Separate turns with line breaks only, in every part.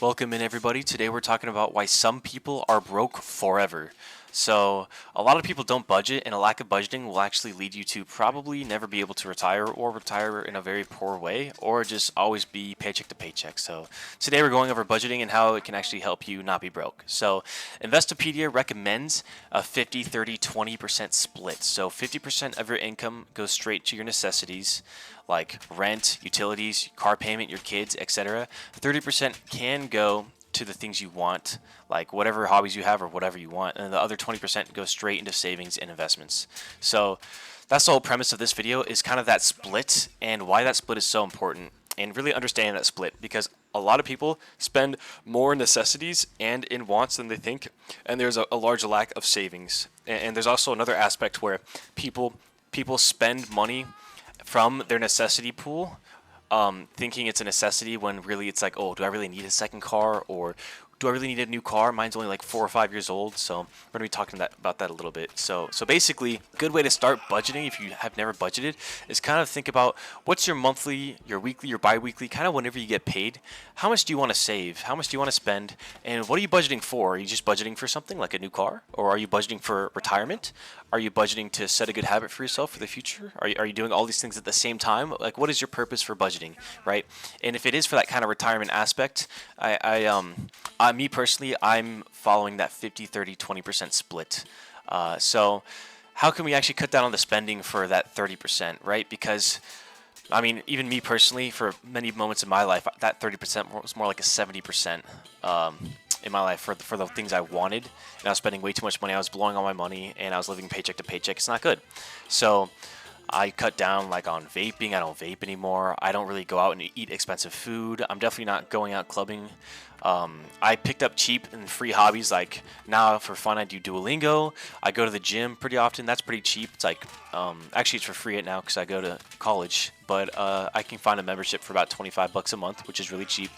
Welcome in, everybody. Today we're talking about why some people are broke forever. So, a lot of people don't budget, and a lack of budgeting will actually lead you to probably never be able to retire or retire in a very poor way or just always be paycheck to paycheck. So, today we're going over budgeting and how it can actually help you not be broke. So, Investopedia recommends a 50, 30, 20% split. So, 50% of your income goes straight to your necessities like rent, utilities, car payment, your kids, etc. 30% can go to the things you want, like whatever hobbies you have or whatever you want, and the other 20% goes straight into savings and investments. So that's the whole premise of this video, is kind of that split and why that split is so important, and really understanding that split, because a lot of people spend more in necessities and in wants than they think, and there's a large lack of savings. And there's also another aspect where people spend money from their necessity pool, thinking it's a necessity when really it's like, oh, do I really need a second car, or do I really need a new car? Mine's only like 4 or 5 years old, so we're gonna be talking about that a little bit. So basically, a good way to start budgeting if you have never budgeted is kind of think about what's your monthly, your weekly, your bi-weekly, kind of whenever you get paid. How much do you want to save? How much do you want to spend? And what are you budgeting for? Are you just budgeting for something like a new car, or are you budgeting for retirement? Are you budgeting to set a good habit for yourself for the future? Are you doing all these things at the same time? Like, what is your purpose for budgeting, right? And if it is for that kind of retirement aspect, me personally, I'm following that 50, 30, 20% split. So how can we actually cut down on the spending for that 30%, right? Because, I mean, even me personally, for many moments in my life, that 30% was more like a 70% in my life for the things I wanted. And I was spending way too much money. I was blowing all my money, and I was living paycheck to paycheck. It's not good. So I cut down like on vaping. I don't vape anymore. I don't really go out and eat expensive food. I'm definitely not going out clubbing. I picked up cheap and free hobbies. Like now for fun, I do Duolingo. I go to the gym pretty often. That's pretty cheap. It's like, actually it's for free now because I go to college, but I can find a membership for about $25 a month, which is really cheap.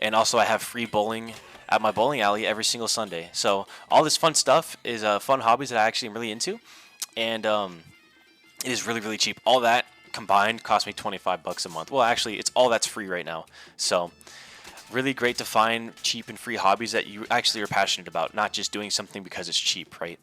And also I have free bowling at my bowling alley every single Sunday. So all this fun stuff is fun hobbies that I actually am really into. And it is really, really cheap. All that combined cost me $25 a month. Well, actually, it's all that's free right now. So really great to find cheap and free hobbies that you actually are passionate about, not just doing something because it's cheap, right?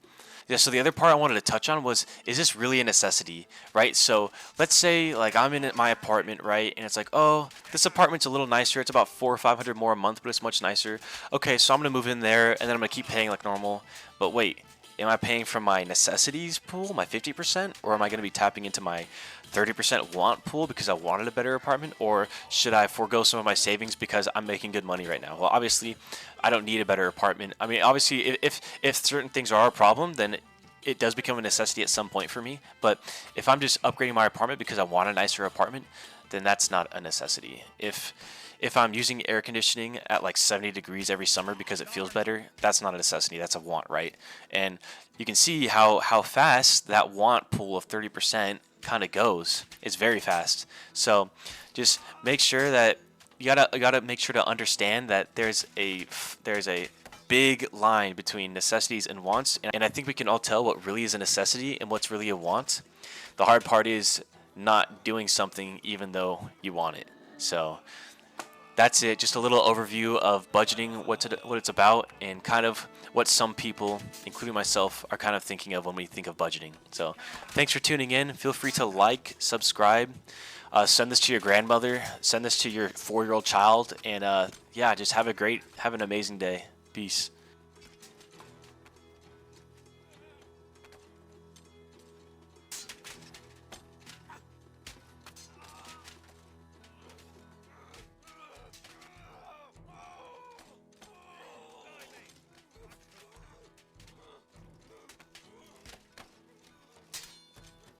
Yeah, so the other part I wanted to touch on was, is this really a necessity, right? So let's say like I'm in my apartment, right? And it's like, oh, this apartment's a little nicer. It's about 400 or 500 more a month, but it's much nicer. Okay, so I'm gonna move in there, and then I'm gonna keep paying like normal. But wait, am I paying from my necessities pool, my 50%, or am I going to be tapping into my 30% want pool because I wanted a better apartment, or should I forego some of my savings because I'm making good money right now? Well, obviously, I don't need a better apartment. I mean, obviously, if certain things are a problem, then it does become a necessity at some point for me. But if I'm just upgrading my apartment because I want a nicer apartment, then that's not a necessity. If I'm using air conditioning at like 70 degrees every summer because it feels better, that's not a necessity, that's a want, right? And you can see how fast that want pool of 30% kind of goes. It's very fast. So just make sure that you gotta make sure to understand that there's a big line between necessities and wants, and I think we can all tell what really is a necessity and what's really a want. The hard part is not doing something even though you want it. So that's it. Just a little overview of budgeting, what it's about, and kind of what some people, including myself, are kind of thinking of when we think of budgeting. So thanks for tuning in. Feel free to like, subscribe, send this to your grandmother, send this to your 4-year-old child, and yeah, just have an amazing day. Peace.